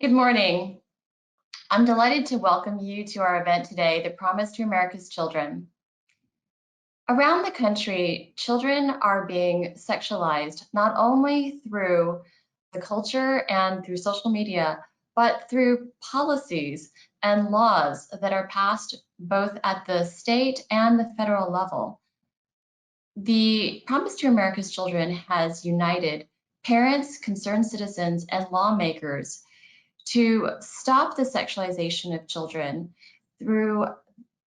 Good morning. I'm delighted to welcome you to our event today, The Promise to America's Children. Around the country, children are being sexualized not only through the culture and through social media, but through policies and laws that are passed both at the state and the federal level. The Promise to America's Children has united parents, concerned citizens, and lawmakers to stop the sexualization of children through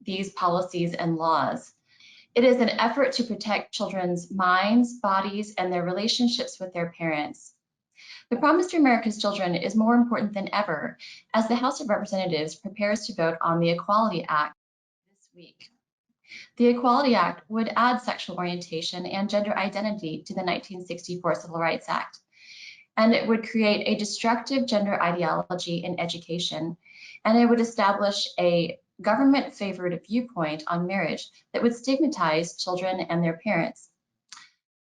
these policies and laws. It is an effort to protect children's minds, bodies, and their relationships with their parents. The Promise to America's Children is more important than ever as the House of Representatives prepares to vote on the Equality Act this week. The Equality Act would add sexual orientation and gender identity to the 1964 Civil Rights Act, and it would create a destructive gender ideology in education, and it would establish a government-favored viewpoint on marriage that would stigmatize children and their parents.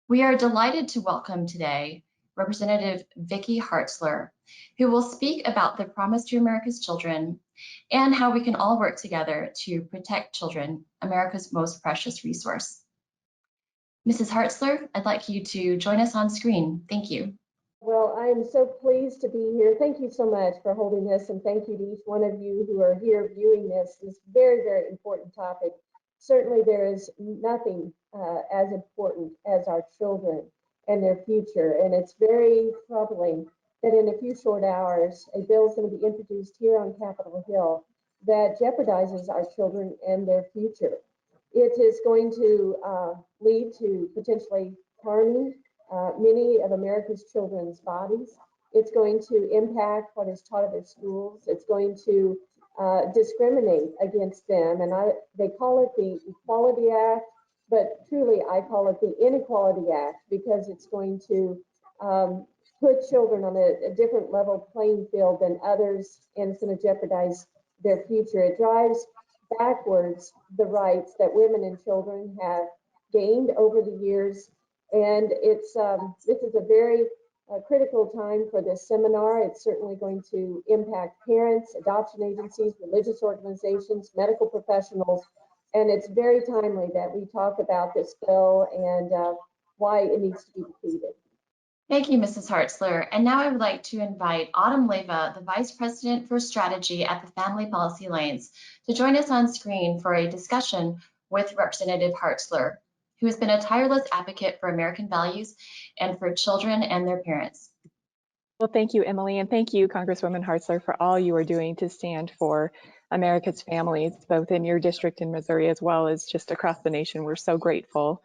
We are delighted to welcome today Representative Vicki Hartzler, who will speak about the Promise to America's Children and how we can all work together to protect children, America's most precious resource. Mrs. Hartzler, I'd like you to join us on screen. Thank you. Well, I am so pleased to be here. Thank you so much for holding this, and thank you to each one of you who are here viewing this very, very important topic. Certainly, there is nothing as important as our children and their future, and it's very troubling that in a few short hours, a bill is going to be introduced here on Capitol Hill that jeopardizes our children and their future. It is going to lead to potentially harming many of America's children's bodies. It's going to impact what is taught at their schools. It's going to discriminate against them. And they call it the Equality Act, but truly I call it the Inequality Act because it's going to put children on a different level playing field than others, and it's going to jeopardize their future. It drives backwards the rights that women and children have gained over the years. And this is a very critical time for this seminar. It's certainly going to impact parents, adoption agencies, religious organizations, medical professionals, and it's very timely that we talk about this bill and why it needs to be defeated. Thank you, Mrs. Hartzler. And now I would like to invite Autumn Leva, the Vice President for Strategy at the Family Policy Alliance, to join us on screen for a discussion with Representative Hartzler, who has been a tireless advocate for American values and for children and their parents. Well, thank you, Emily, and thank you, Congresswoman Hartzler, for all you are doing to stand for America's families, both in your district in Missouri as well as just across the nation. We're so grateful.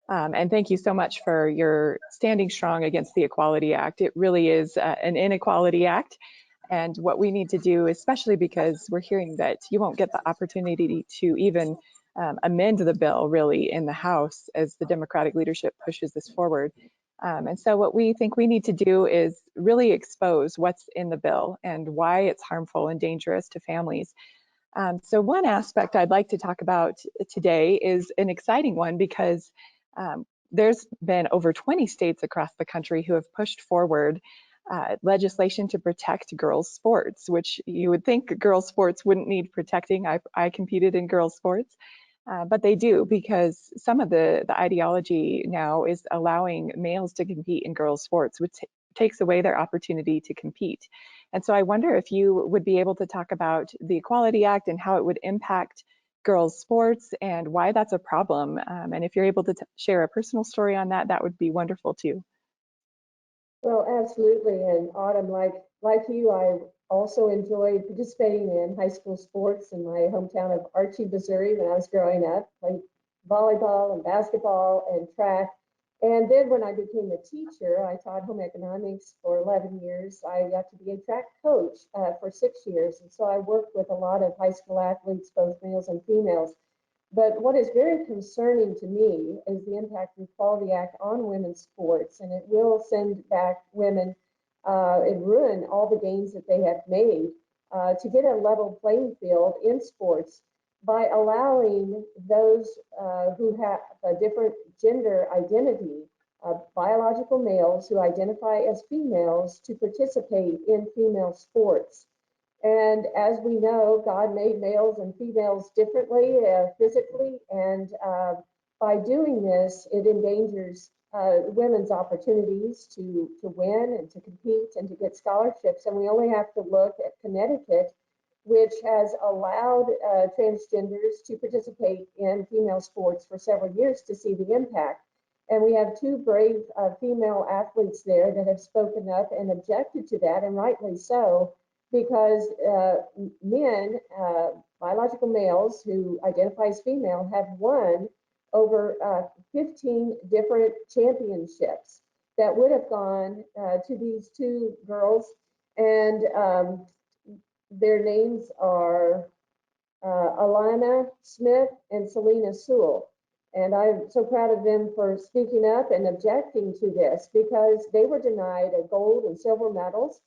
And thank you so much for your standing strong against the Equality Act. It really is an inequality act. And what we need to do, especially because we're hearing that you won't get the opportunity to even amend the bill really in the House as the Democratic leadership pushes this forward. And so what we think we need to do is really expose what's in the bill and why it's harmful and dangerous to families. So one aspect I'd like to talk about today is an exciting one because there's been over 20 states across the country who have pushed forward legislation to protect girls' sports, which you would think girls' sports wouldn't need protecting. I competed in girls' sports, but they do, because some of the ideology now is allowing males to compete in girls' sports, which takes away their opportunity to compete. And so I wonder if you would be able to talk about the Equality Act and how it would impact girls' sports and why that's a problem. And if you're able to share a personal story on that, that would be wonderful too. Well, absolutely. And Autumn, like you, I also enjoyed participating in high school sports in my hometown of Archie, Missouri when I was growing up. Played volleyball and basketball and track. And then when I became a teacher, I taught home economics for 11 years. I got to be a track coach for 6 years. And so I worked with a lot of high school athletes, both males and females. But what is very concerning to me is the impact of the Equality Act on women's sports, and it will send back women and ruin all the gains that they have made to get a level playing field in sports by allowing those who have a different gender identity biological males who identify as females to participate in female sports. And as we know, God made males and females differently physically, and by doing this, it endangers women's opportunities to win and to compete and to get scholarships. And we only have to look at Connecticut, which has allowed transgenders to participate in female sports for several years, to see the impact. And we have two brave female athletes there that have spoken up and objected to that, and rightly so, because men, biological males who identify as female, have won over 15 different championships that would have gone to these two girls. And their names are Alana Smith and Selena Sewell. And I'm so proud of them for speaking up and objecting to this, because they were denied a gold and silver medals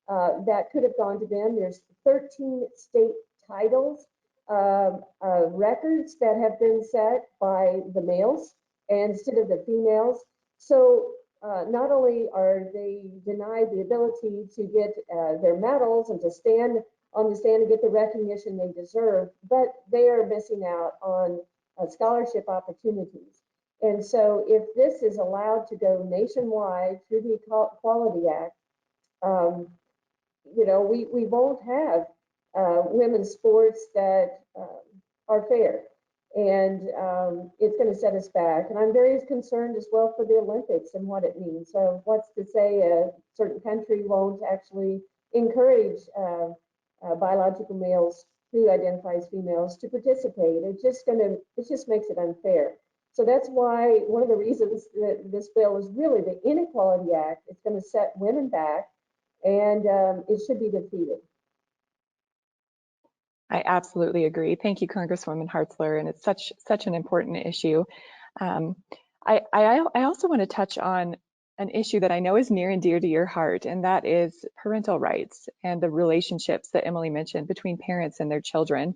that could have gone to them. There's 13 state titles, records that have been set by the males instead of the females. So not only are they denied the ability to get their medals and to stand on the stand and get the recognition they deserve, but they are missing out on scholarship opportunities. And so if this is allowed to go nationwide through the Equality Act, we won't have women's sports that are fair. And it's going to set us back. And I'm very concerned as well for the Olympics and what it means. So what's to say a certain country won't actually encourage biological males who identify as females to participate? It just makes it unfair. So that's why one of the reasons that this bill is really the Inequality Act. It's going to set women back, and it should be defeated. I absolutely agree. Thank you, Congresswoman Hartzler, and it's such an important issue. I also want to touch on an issue that I know is near and dear to your heart, and that is parental rights and the relationships that Emily mentioned between parents and their children.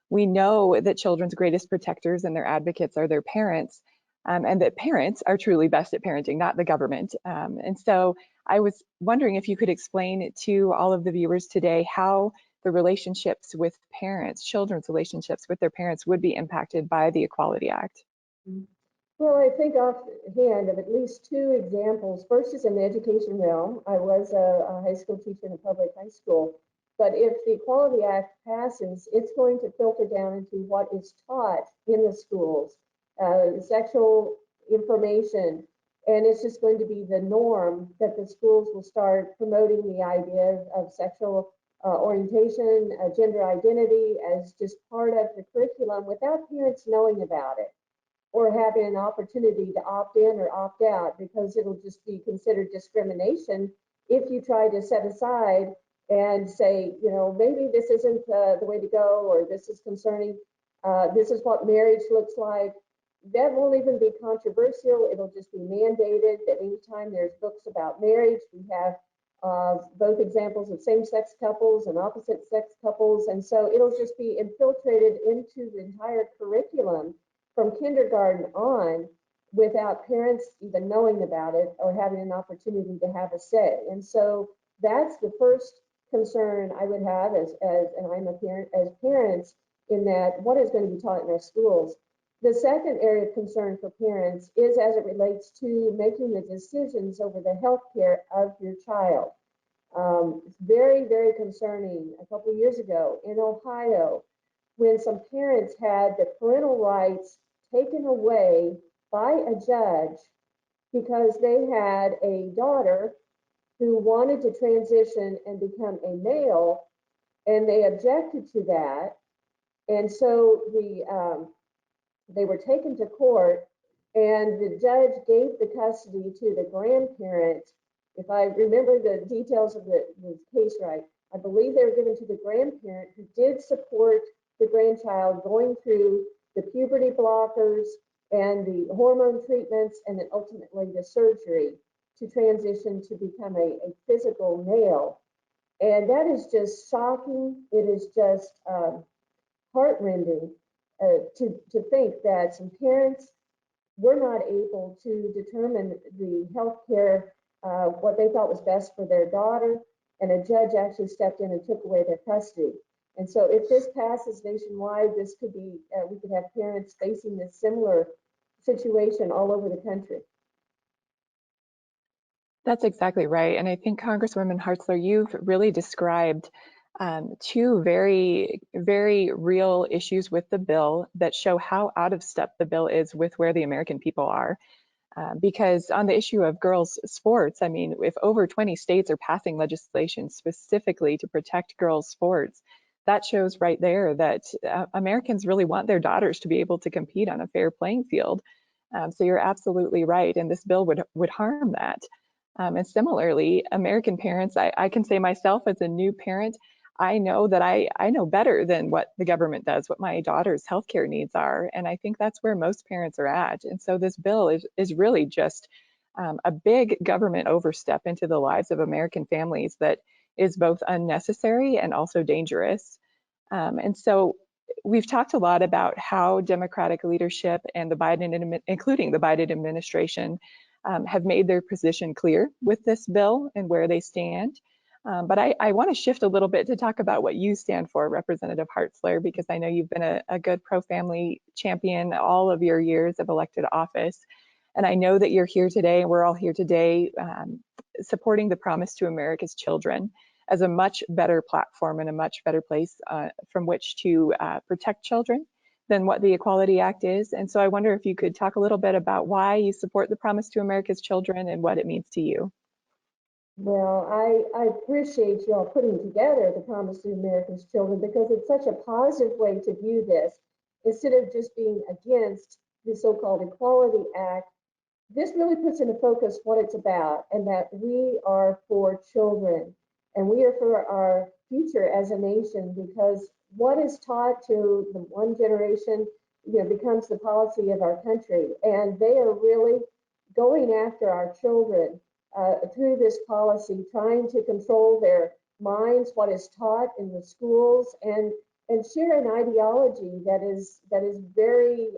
We know that children's greatest protectors and their advocates are their parents, and that parents are truly best at parenting, not the government. And so I was wondering if you could explain to all of the viewers today how the relationships with parents, children's relationships with their parents, would be impacted by the Equality Act. Well, I think offhand of at least two examples. First is in the education realm. I was a high school teacher in a public high school. But if the Equality Act passes, it's going to filter down into what is taught in the schools, sexual information, and it's just going to be the norm that the schools will start promoting the idea of sexual orientation, gender identity as just part of the curriculum without parents knowing about it, or having an opportunity to opt in or opt out, because it'll just be considered discrimination if you try to set aside and say, maybe this isn't the way to go, or this is concerning, this is what marriage looks like. That won't even be controversial. It'll just be mandated that anytime there's books about marriage, we have both examples of same-sex couples and opposite-sex couples. And so it'll just be infiltrated into the entire curriculum from kindergarten on, without parents even knowing about it or having an opportunity to have a say. And so that's the first concern I would have and I'm a parent, as parents, in that what is going to be taught in our schools. The second area of concern for parents is as it relates to making the decisions over the health care of your child. It's very, very concerning. A couple of years ago in Ohio, when some parents had the parental rights taken away by a judge because they had a daughter who wanted to transition and become a male, and they objected to that. And so they were taken to court, and the judge gave the custody to the grandparent. If I remember the details of the case right, I believe they were given to the grandparent, who did support the grandchild going through the puberty blockers and the hormone treatments, and then ultimately the surgery to transition to become a physical male. And that is just shocking. It is just heartrending to think that some parents were not able to determine the health care, what they thought was best for their daughter, and a judge actually stepped in and took away their custody. And so if this passes nationwide, this could be, we could have parents facing this similar situation all over the country. That's exactly right. And I think Congresswoman Hartzler, you've really described two very, very real issues with the bill that show how out of step the bill is with where the American people are. Because on the issue of girls' sports, I mean, if over 20 states are passing legislation specifically to protect girls' sports, that shows right there that Americans really want their daughters to be able to compete on a fair playing field. So you're absolutely right, and this bill would harm that. And similarly, American parents, I can say myself as a new parent, I know that I know better than what the government does, what my daughter's healthcare needs are. And I think that's where most parents are at. And so this bill is really just a big government overstep into the lives of American families that is both unnecessary and also dangerous. And so we've talked a lot about how Democratic leadership and including the Biden administration, have made their position clear with this bill and where they stand. But I want to shift a little bit to talk about what you stand for, Representative Hartzler, because I know you've been a good pro-family champion all of your years of elected office. And I know that you're here today, and we're all here today supporting the Promise to America's Children as a much better platform and a much better place from which to protect children than what the Equality Act is. And so I wonder if you could talk a little bit about why you support the Promise to America's Children and what it means to you. Well, I appreciate you all putting together the Promise to America's Children, because it's such a positive way to view this. Instead of just being against the so-called Equality Act, this really puts into focus what it's about, and that we are for children and we are for our future as a nation, because what is taught to the one generation, becomes the policy of our country. And they are really going after our children through this policy, trying to control their minds, what is taught in the schools, and share an ideology that is very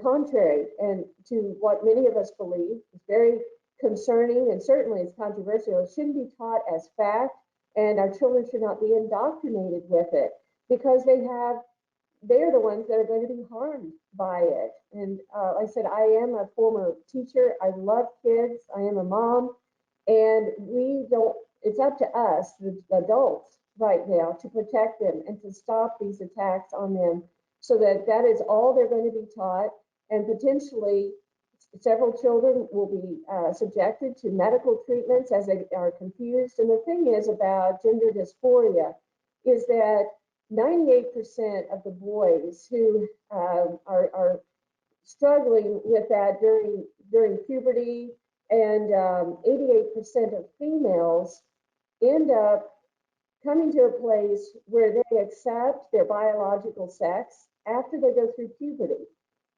contrary and to what many of us believe. It's very concerning, and certainly it's controversial. It shouldn't be taught as fact, and our children should not be indoctrinated with it, because they're the ones that are going to be harmed by it. And like I said, I am a former teacher. I love kids. I am a mom, and it's up to us, the adults right now, to protect them and to stop these attacks on them, so that is all they're going to be taught. And potentially several children will be subjected to medical treatments as they are confused. And the thing is about gender dysphoria is that 98% of the boys who are struggling with that during puberty, and 88% of females end up coming to a place where they accept their biological sex after they go through puberty.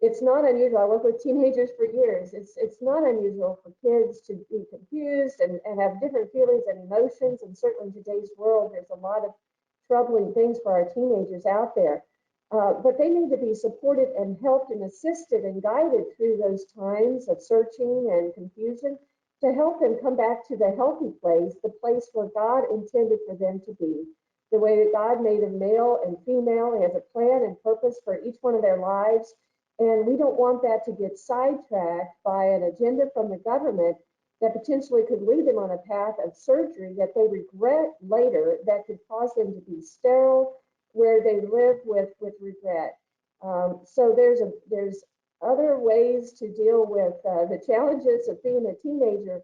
It's not unusual. I work with teenagers for years. It's not unusual for kids to be confused and have different feelings and emotions. And certainly in today's world, there's a lot of troubling things for our teenagers out there. But they need to be supported and helped and assisted and guided through those times of searching and confusion, to help them come back to the healthy place, the place where God intended for them to be. The way that God made them male and female, He has a plan and purpose for each one of their lives. And we don't want that to get sidetracked by an agenda from the government that potentially could lead them on a path of surgery that they regret later, that could cause them to be sterile, where they live with regret. So there's other ways to deal with the challenges of being a teenager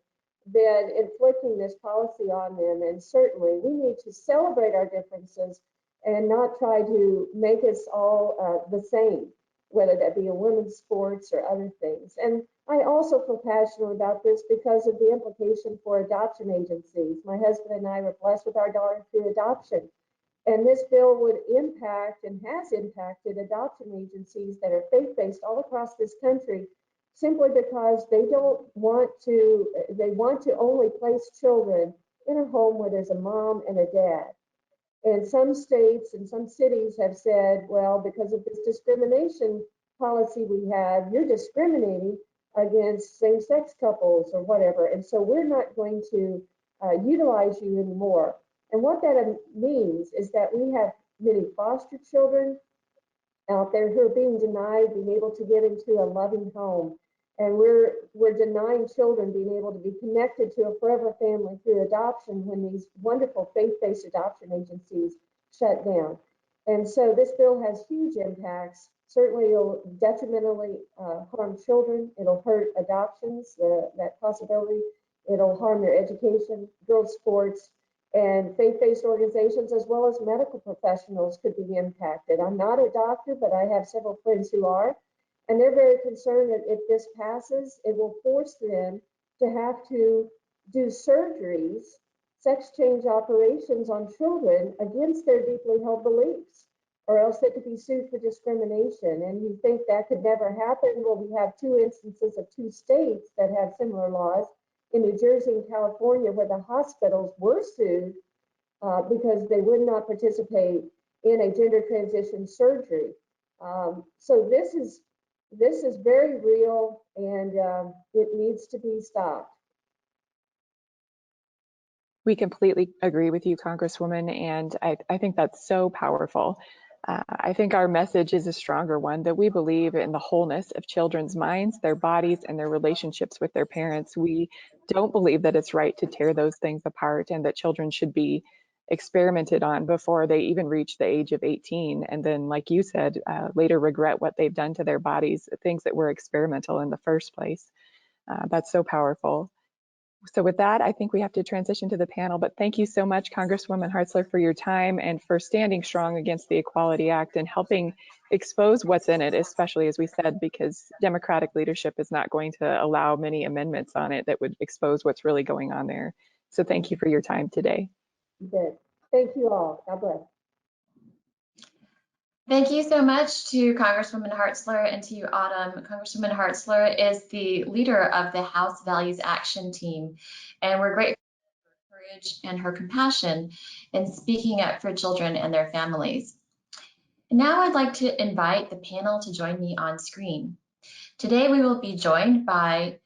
than inflicting this policy on them. And certainly we need to celebrate our differences and not try to make us all the same, whether that be in women's sports or other things. And I also feel passionate about this because of the implication for adoption agencies. My husband and I were blessed with our daughter through adoption. And this bill would impact and has impacted adoption agencies that are faith-based all across this country, simply because they want to only place children in a home where there's a mom and a dad. And some states and some cities have said, well, because of this discrimination, policy we have, you're discriminating against same-sex couples or whatever. And so we're not going to utilize you anymore. And what that means is that we have many foster children out there who are being denied being able to get into a loving home. And we're denying children being able to be connected to a forever family through adoption when these wonderful faith-based adoption agencies shut down. And so this bill has huge impacts. Certainly it'll detrimentally harm children. It'll hurt adoptions, that possibility. It'll harm their education, girls' sports, and faith-based organizations as well as medical professionals could be impacted. I'm not a doctor, but I have several friends who are, and they're very concerned that if this passes, it will force them to have to do surgeries, sex change operations on children against their deeply held beliefs, or else they could be sued for discrimination. And you think that could never happen? Well, we have two instances of two states that have similar laws in New Jersey and California, where the hospitals were sued because they would not participate in a gender transition surgery. So this is very real, and it needs to be stopped. We completely agree with you, Congresswoman, and I think that's so powerful. I think our message is a stronger one, that we believe in the wholeness of children's minds, their bodies, and their relationships with their parents. We don't believe that it's right to tear those things apart, and that children should be experimented on before they even reach the age of 18. And then, like you said, later regret what they've done to their bodies, things that were experimental in the first place. That's so powerful. So with that, I think we have to transition to the panel, but thank you so much, Congresswoman Hartzler, for your time and for standing strong against the Equality Act and helping expose what's in it, especially, as we said, because Democratic leadership is not going to allow many amendments on it that would expose what's really going on there. So thank you for your time today. Good. Thank you all. God bless. Thank you so much to Congresswoman Hartzler and to you, Autumn. Congresswoman Hartzler is the leader of the House Values Action Team, and we're grateful for her courage and her compassion in speaking up for children and their families. Now I'd like to invite the panel to join me on screen. Today we will be joined by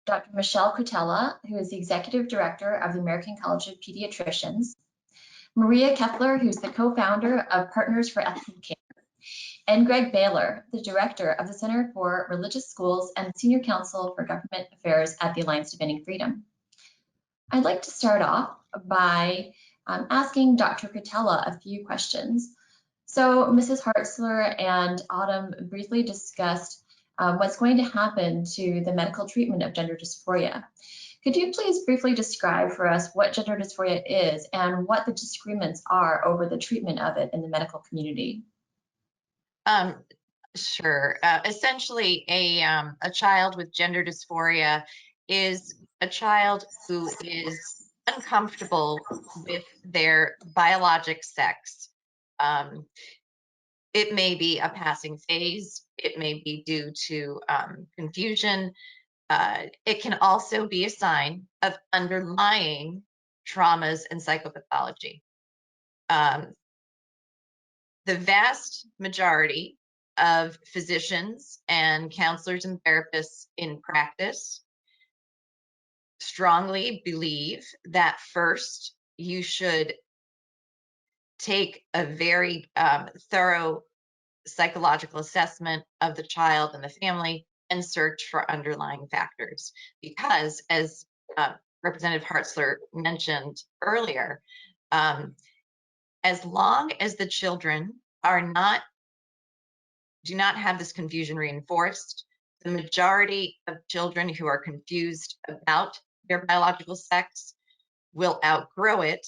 Dr. Michelle Cutella, who is the Executive Director of the American College of Pediatricians, Maria Keffler, who's the co-founder of Partners for Ethical Care, and Greg Baylor, the Director of the Center for Religious Schools and Senior Counsel for Government Affairs at the Alliance Defending Freedom. I'd like to start off by asking Dr. Cutella a few questions. So Mrs. Hartzler and Autumn briefly discussed what's going to happen to the medical treatment of gender dysphoria. Could you please briefly describe for us what gender dysphoria is and what the disagreements are over the treatment of it in the medical community? Sure. Essentially, a child with gender dysphoria is a child who is uncomfortable with their biologic sex. It may be a passing phase. It may be due to confusion. It can also be a sign of underlying traumas and psychopathology. The vast majority of physicians and counselors and therapists in practice strongly believe that first you should take a very thorough psychological assessment of the child and the family and search for underlying factors. Because, as Representative Hartzler mentioned earlier, as long as the children do not have this confusion reinforced, the majority of children who are confused about their biological sex will outgrow it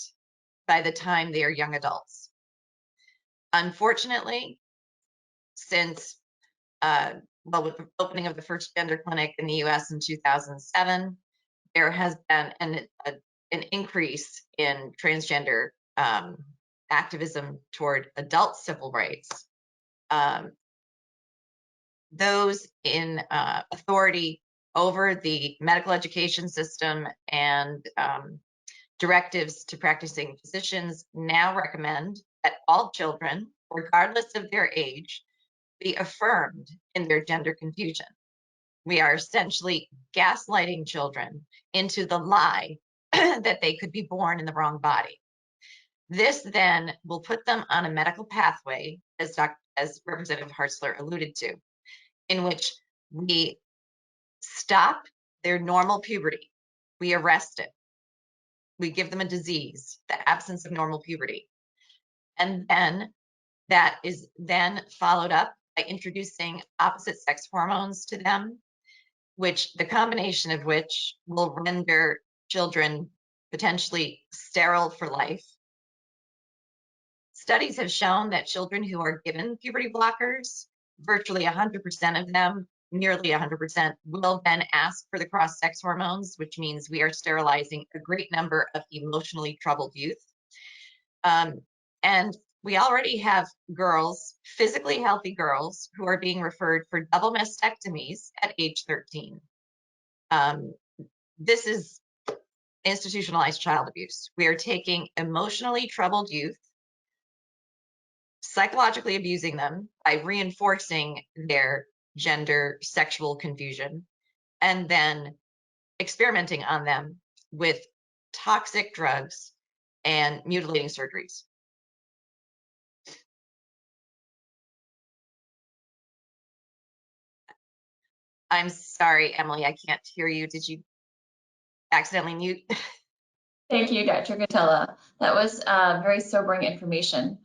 by the time they are young adults. Unfortunately, since with the opening of the first gender clinic in the US in 2007, there has been an increase in transgender activism toward adult civil rights. Those in authority over the medical education system and directives to practicing physicians now recommend that all children, regardless of their age, be affirmed in their gender confusion. We are essentially gaslighting children into the lie that they could be born in the wrong body. This then will put them on a medical pathway, as Representative Hartzler alluded to, in which we stop their normal puberty. We arrest it. We give them a disease, the absence of normal puberty. And then that is then followed up by introducing opposite sex hormones to them, which the combination of which will render children potentially sterile for life. Studies have shown that children who are given puberty blockers, virtually 100% of them, nearly 100%, will then ask for the cross-sex hormones, which means we are sterilizing a great number of emotionally troubled youth. And we already have girls, physically healthy girls, who are being referred for double mastectomies at age 13. This is institutionalized child abuse. We are taking emotionally troubled youth, psychologically abusing them by reinforcing their gender sexual confusion, and then experimenting on them with toxic drugs and mutilating surgeries. I'm sorry, Emily, I can't hear you. Did you accidentally mute? Thank you, Dr. Catella. That was very sobering information.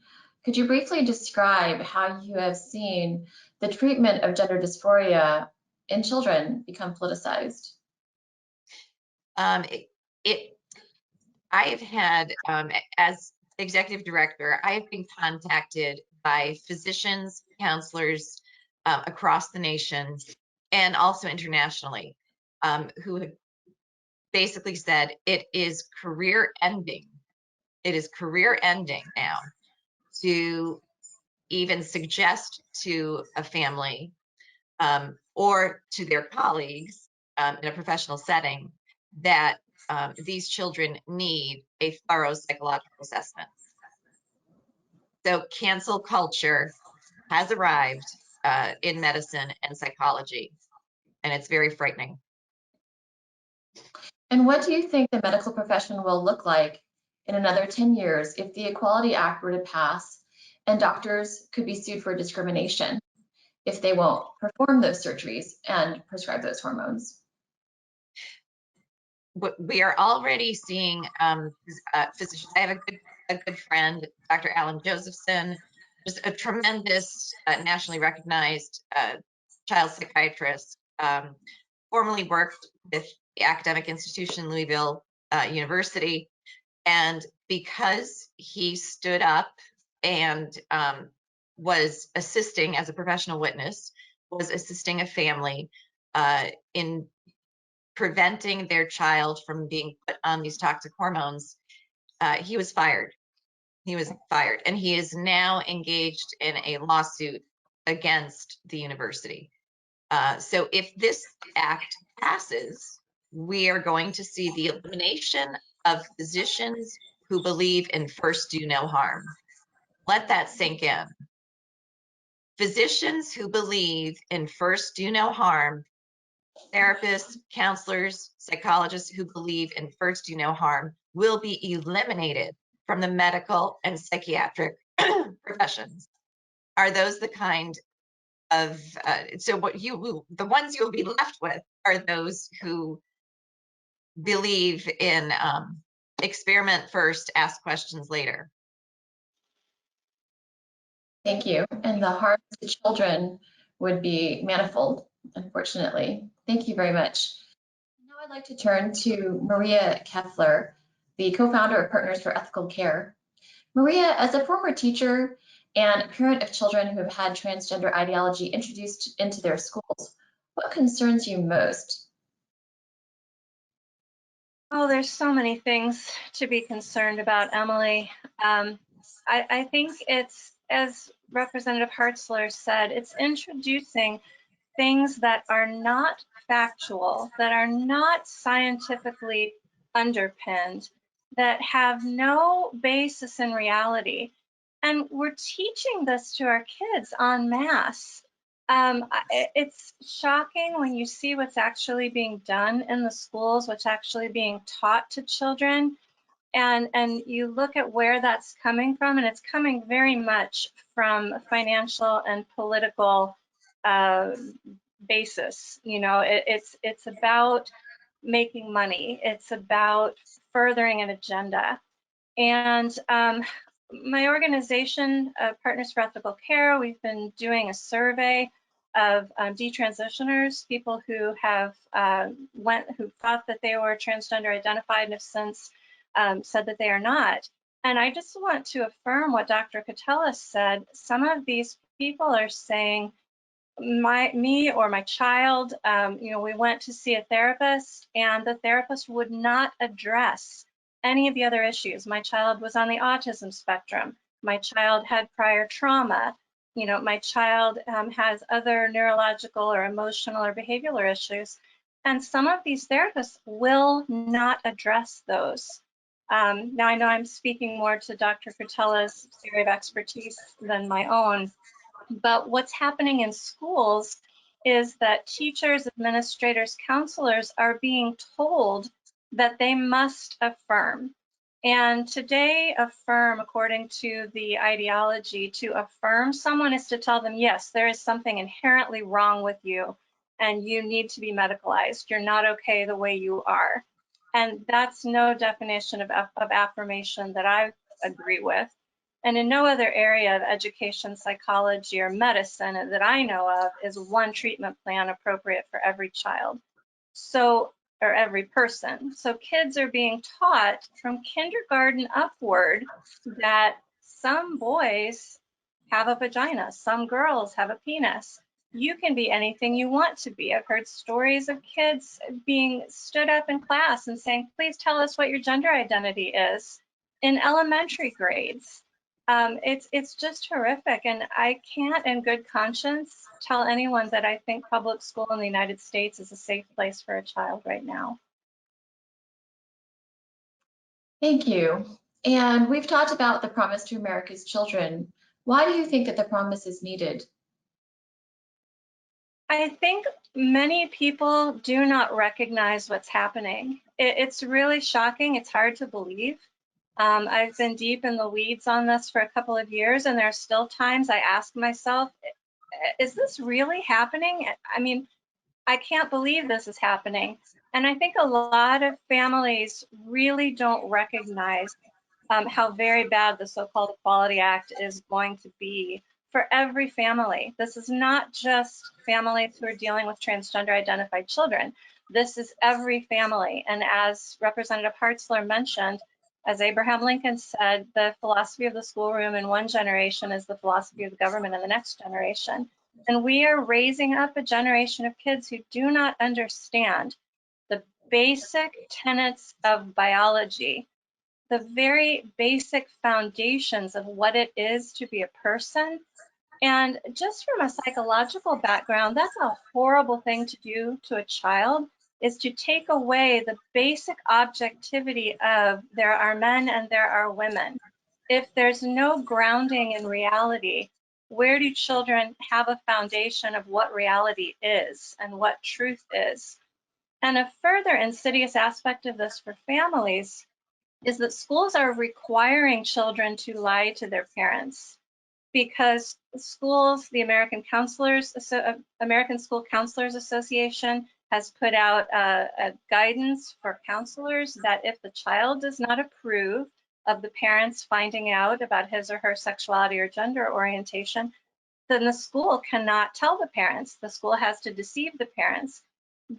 Could you briefly describe how you have seen the treatment of gender dysphoria in children become politicized? I've had, as executive director, I have been contacted by physicians, counselors across the nation and also internationally who have basically said it is career ending. It is career ending now to even suggest to a family or to their colleagues in a professional setting that these children need a thorough psychological assessment. So cancel culture has arrived in medicine and psychology, and it's very frightening. And what do you think the medical profession will look like in another 10 years if the Equality Act were to pass and doctors could be sued for discrimination if they won't perform those surgeries and prescribe those hormones? We are already seeing physicians. I have a good friend, Dr. Alan Josephson, just a tremendous nationally recognized child psychiatrist, formerly worked with the academic institution, Louisville University. And because he stood up and was assisting as a professional witness, was assisting a family in preventing their child from being put on these toxic hormones, he was fired. He was fired, and he is now engaged in a lawsuit against the university. So if this act passes, we are going to see the elimination of physicians who believe in first do no harm. Let that sink in. Physicians who believe in first do no harm, therapists, counselors, psychologists who believe in first do no harm will be eliminated from the medical and psychiatric professions. Are those the kind of, so the ones you'll be left with are those who believe in experiment first, ask questions later. Thank you. And the harm to children would be manifold, unfortunately. Thank you very much. Now I'd like to turn to Maria Keffler, the co-founder of Partners for Ethical Care. Maria, as a former teacher and parent of children who have had transgender ideology introduced into their schools, what concerns you most? Oh, there's so many things to be concerned about, Emily. I think it's, as Representative Hartzler said, it's introducing things that are not factual, that are not scientifically underpinned, that have no basis in reality. And we're teaching this to our kids en masse. It's shocking when you see what's actually being done in the schools, what's actually being taught to children. And you look at where that's coming from, and it's coming very much from financial and political uh, basis. You know, it's about making money. It's about furthering an agenda. And my organization, Partners for Ethical Care, we've been doing a survey of detransitioners, people who have who thought that they were transgender identified and have since said that they are not. And I just want to affirm what Dr. Catella said. Some of these people are saying, me or my child, you know, we went to see a therapist and the therapist would not address any of the other issues. My child was on the autism spectrum. My child had prior trauma. You know, my child has other neurological or emotional or behavioral issues. And some of these therapists will not address those. Now, I know I'm speaking more to Dr. Catella's area of expertise than my own, but what's happening in schools is that teachers, administrators, counselors are being told that they must affirm. And today, affirm, according to the ideology, to affirm someone is to tell them, yes, there is something inherently wrong with you and you need to be medicalized. You're not okay the way you are. And that's no definition of affirmation that I agree with. And in no other area of education, psychology, or medicine that I know of is one treatment plan appropriate for every child. So, or every person. So kids are being taught from kindergarten upward that some boys have a vagina, some girls have a penis. You can be anything you want to be. I've heard stories of kids being stood up in class and saying, please tell us what your gender identity is in elementary grades. It's just horrific, and I can't in good conscience tell anyone that I think public school in the United States is a safe place for a child right now. Thank you. And we've talked about the promise to America's children. Why do you think that the promise is needed? I think many people do not recognize what's happening. It's really shocking. It's hard to believe. I've been deep in the weeds on this for a couple of years, and there are still times I ask myself, is this really happening? I mean, I can't believe this is happening. And I think a lot of families really don't recognize how very bad the so-called Equality Act is going to be for every family. This is not just families who are dealing with transgender identified children. This is every family. And as Representative Hartzler mentioned, as Abraham Lincoln said, the philosophy of the schoolroom in one generation is the philosophy of the government in the next generation. And we are raising up a generation of kids who do not understand the basic tenets of biology, the very basic foundations of what it is to be a person. And just from a psychological background, that's a horrible thing to do to a child, is to take away the basic objectivity of there are men and there are women. If there's no grounding in reality, where do children have a foundation of what reality is and what truth is? And a further insidious aspect of this for families is that schools are requiring children to lie to their parents, because schools, the American School Counselors Association has put out a guidance for counselors that if the child does not approve of the parents finding out about his or her sexuality or gender orientation, then the school cannot tell the parents. The school has to deceive the parents.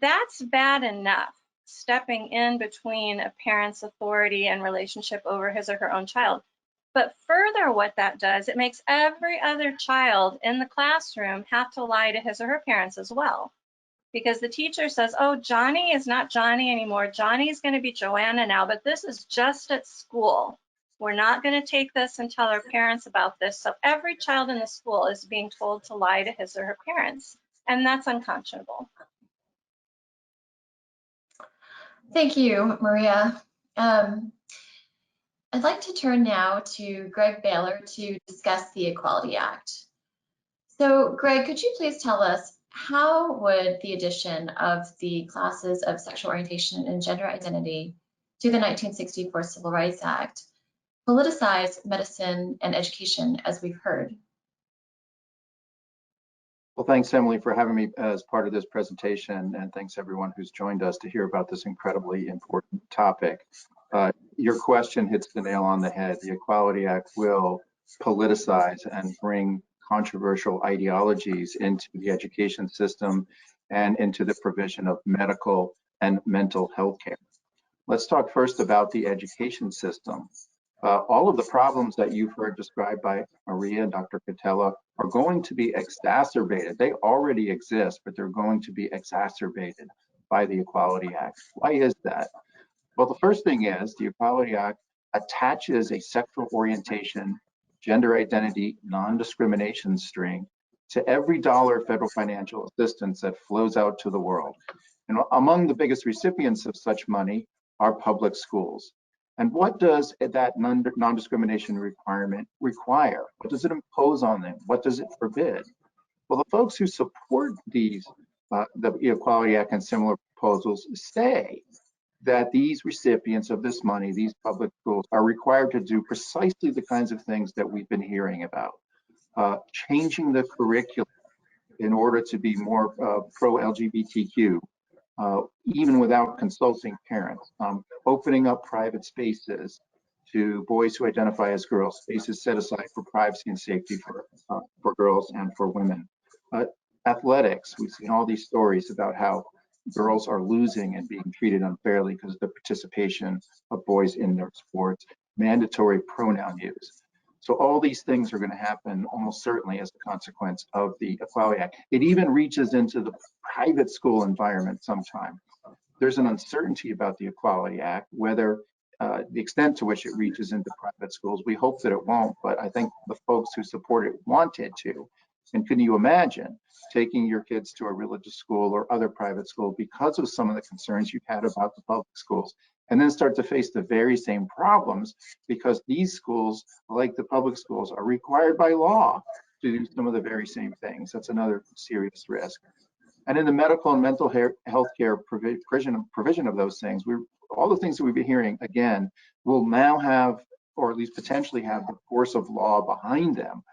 That's bad enough, stepping in between a parent's authority and relationship over his or her own child. But further, what that does, it makes every other child in the classroom have to lie to his or her parents as well. Because the teacher says, oh, Johnny is not Johnny anymore. Johnny's going to be Joanna now, but this is just at school. We're not going to take this and tell our parents about this. So every child in the school is being told to lie to his or her parents, and that's unconscionable. Thank you, Maria. I'd like to turn now to Greg Baylor to discuss the Equality Act. So Greg, could you please tell us how would the addition of the classes of sexual orientation and gender identity to the 1964 Civil Rights Act politicize medicine and education, as we've heard? Well, thanks, Emily, for having me as part of this presentation, and thanks everyone who's joined us to hear about this incredibly important topic. Your question hits the nail on the head. The Equality Act will politicize and bring controversial ideologies into the education system and into the provision of medical and mental health care. Let's talk first about the education system. All of the problems that you've heard described by Maria and Dr. Catella are going to be exacerbated. They already exist, but they're going to be exacerbated by the Equality Act. Why is that? Well, the first thing is the Equality Act attaches a sexual orientation, gender identity, non-discrimination string to every dollar of federal financial assistance that flows out to the world. And among the biggest recipients of such money are public schools. And what does that non-discrimination requirement require? What does it impose on them? What does it forbid? Well, the folks who support these, the Equality Act and similar proposals say that these recipients of this money, these public schools, are required to do precisely the kinds of things that we've been hearing about. Changing the curriculum in order to be more pro-LGBTQ, even without consulting parents, opening up private spaces to boys who identify as girls, spaces set aside for privacy and safety for girls and for women. Athletics, we've seen all these stories about how girls are losing and being treated unfairly because of the participation of boys in their sports, mandatory pronoun use. So all these things are going to happen almost certainly as a consequence of the Equality Act. It even reaches into the private school environment sometime. There's an uncertainty about the Equality Act, whether the extent to which it reaches into private schools. We hope that it won't, but I think the folks who support it want it to. And can you imagine taking your kids to a religious school or other private school because of some of the concerns you've had about the public schools, and then start to face the very same problems because these schools, like the public schools, are required by law to do some of the very same things? That's another serious risk. And in the medical and mental health care provision of those things, all the things that we've been hearing, again, will now have, or at least potentially have, the force of law behind them.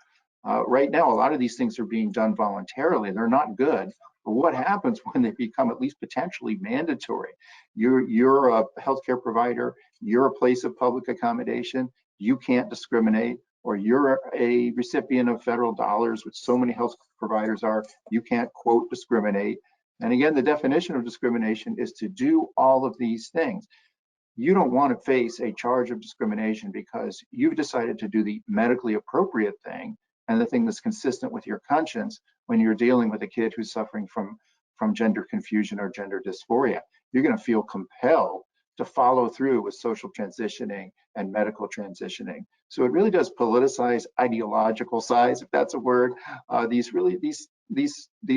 Right now, a lot of these things are being done voluntarily. They're not good. But what happens when they become at least potentially mandatory? You're a healthcare provider, you're a place of public accommodation, you can't discriminate, or you're a recipient of federal dollars, which so many health providers are, you can't, quote, discriminate. And again, the definition of discrimination is to do all of these things. You don't want to face a charge of discrimination because you've decided to do the medically appropriate thing and the thing that's consistent with your conscience when you're dealing with a kid who's suffering from gender confusion or gender dysphoria. You're going to feel compelled to follow through with social transitioning and medical transitioning. So it really does politicize ideological size, if that's a word, these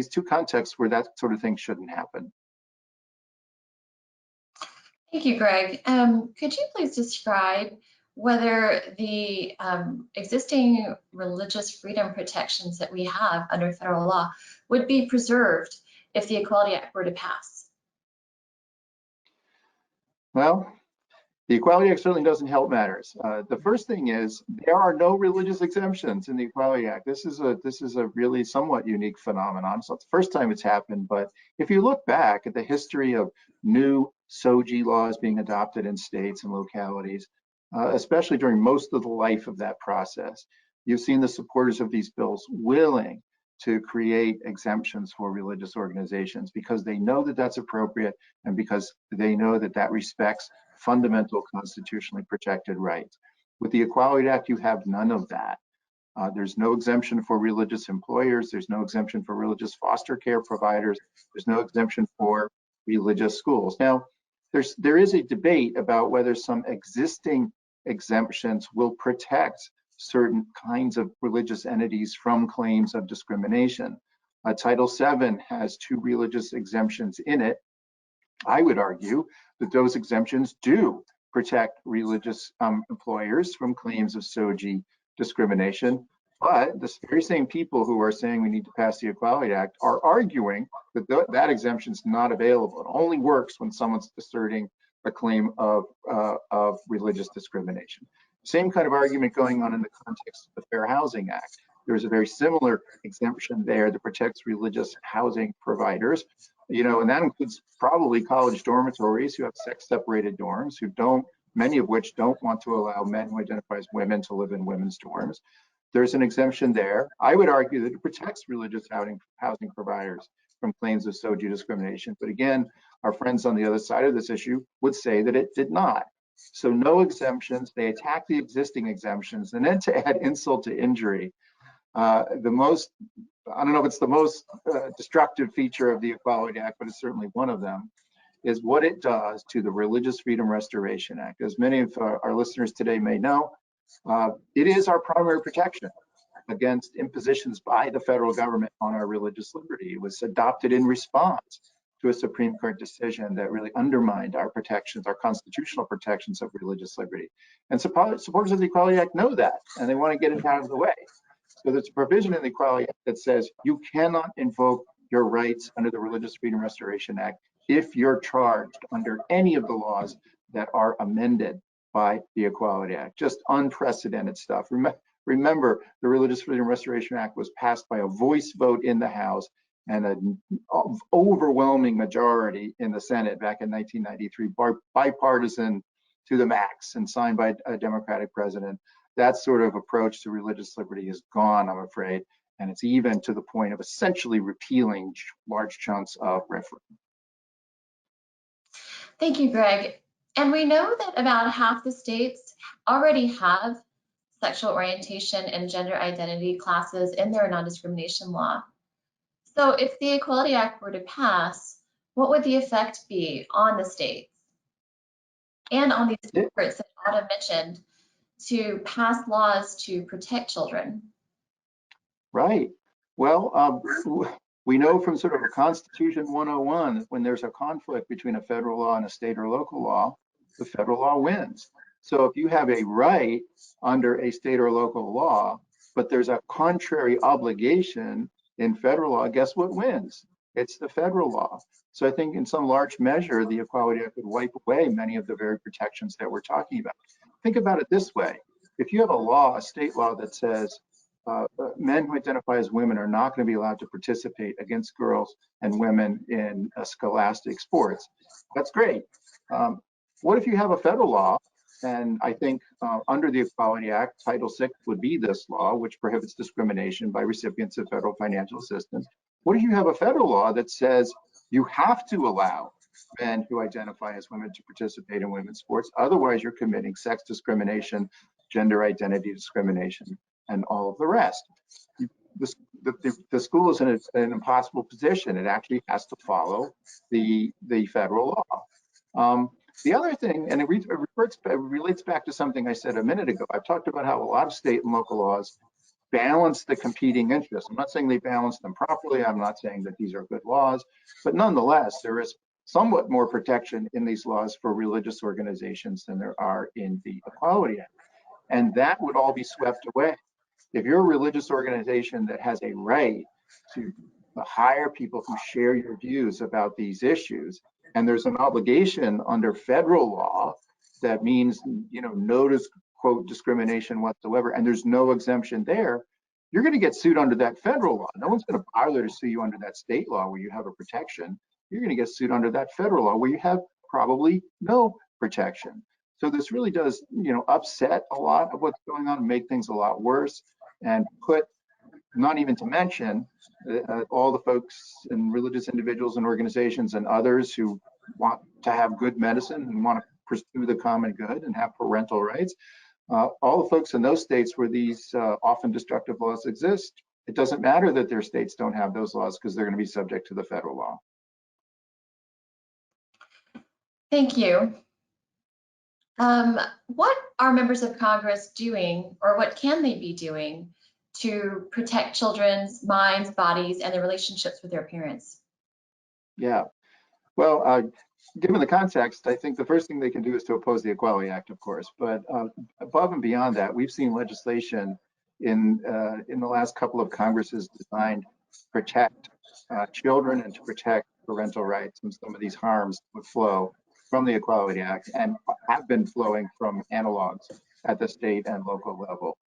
two contexts where that sort of thing shouldn't happen. Thank you, Greg. Could you please describe whether the existing religious freedom protections that we have under federal law would be preserved if the Equality Act were to pass? Well, the Equality Act certainly doesn't help matters. The first thing is there are no religious exemptions in the Equality Act. This is a really somewhat unique phenomenon. So it's the first time it's happened, but if you look back at the history of new SOGI laws being adopted in states and localities, especially during most of the life of that process, you've seen the supporters of these bills willing to create exemptions for religious organizations because they know that that's appropriate and because they know that that respects fundamental constitutionally protected rights. With the Equality Act, you have none of that. There's no exemption for religious employers. There's no exemption for religious foster care providers. There's no exemption for religious schools. Now, there is a debate about whether some existing exemptions will protect certain kinds of religious entities from claims of discrimination. Title VII has 2 religious exemptions in it. I would argue that those exemptions do protect religious employers from claims of SOGI discrimination. But the very same people who are saying we need to pass the Equality Act are arguing that that exemption is not available. It only works when someone's asserting a claim of religious discrimination. Same kind of argument going on in the context of the Fair Housing Act. There's a very similar exemption there that protects religious housing providers, and that includes probably college dormitories who have sex-separated dorms, many of which don't want to allow men who identify as women to live in women's dorms. There's an exemption there. I would argue that it protects religious housing providers from claims of SOGI discrimination. But again, our friends on the other side of this issue would say that it did not. So no exemptions. They attack the existing exemptions. And then to add insult to injury, I don't know if it's the most destructive feature of the Equality Act, but it's certainly one of them, is what it does to the Religious Freedom Restoration Act. As many of our listeners today may know, it is our primary protection against impositions by the federal government on our religious liberty. It was adopted in response to a Supreme Court decision that really undermined our protections, our constitutional protections of religious liberty. And supporters of the Equality Act know that, and they want to get it out of the way. So there's a provision in the Equality Act that says you cannot invoke your rights under the Religious Freedom Restoration Act if you're charged under any of the laws that are amended by the Equality Act. Just unprecedented stuff. Remember, the Religious Freedom Restoration Act was passed by a voice vote in the House and an overwhelming majority in the Senate back in 1993, bipartisan to the max and signed by a Democratic president. That sort of approach to religious liberty is gone, I'm afraid, and it's even to the point of essentially repealing large chunks of referendum. Thank you, Greg. And we know that about half the states already have sexual orientation and gender identity classes in their non-discrimination law. So if the Equality Act were to pass, what would the effect be on the states and on these efforts that Autumn mentioned to pass laws to protect children? Right. Well, we know from sort of a Constitution 101 that when there's a conflict between a federal law and a state or local law, the federal law wins. So if you have a right under a state or local law, but there's a contrary obligation in federal law, guess what wins? It's the federal law. So I think in some large measure, the Equality Act would wipe away many of the very protections that we're talking about. Think about it this way. If you have a law, a state law that says men who identify as women are not going to be allowed to participate against girls and women in scholastic sports, that's great. What if you have a federal law? And I think under the Equality Act, Title VI would be this law, which prohibits discrimination by recipients of federal financial assistance. What if you have a federal law that says you have to allow men who identify as women to participate in women's sports? Otherwise, you're committing sex discrimination, gender identity discrimination, and all of the rest. The school is in an impossible position. It actually has to follow the federal law. The other thing, and it relates back to something I said a minute ago, I've talked about how a lot of state and local laws balance the competing interests. I'm not saying they balance them properly. I'm not saying that these are good laws, but nonetheless, there is somewhat more protection in these laws for religious organizations than there are in the Equality Act. And that would all be swept away. If you're a religious organization that has a right to hire people who share your views about these issues, and there's an obligation under federal law that means, no quote discrimination whatsoever, and there's no exemption there, you're going to get sued under that federal law. No one's going to bother to sue you under that state law where you have a protection. You're going to get sued under that federal law where you have probably no protection. So this really does, upset a lot of what's going on, make things a lot worse, and put, not even to mention all the folks and religious individuals and organizations and others who want to have good medicine and want to pursue the common good and have parental rights. All the folks in those states where these often destructive laws exist, it doesn't matter that their states don't have those laws because they're going to be subject to the federal law. Thank you. What are members of Congress doing, or what can they be doing to protect children's minds, bodies, and their relationships with their parents? Yeah, well, given the context, I think the first thing they can do is to oppose the Equality Act, of course. But above and beyond that, we've seen legislation in the last couple of Congresses designed to protect children and to protect parental rights, and some of these harms would flow from the Equality Act and have been flowing from analogs at the state and local level.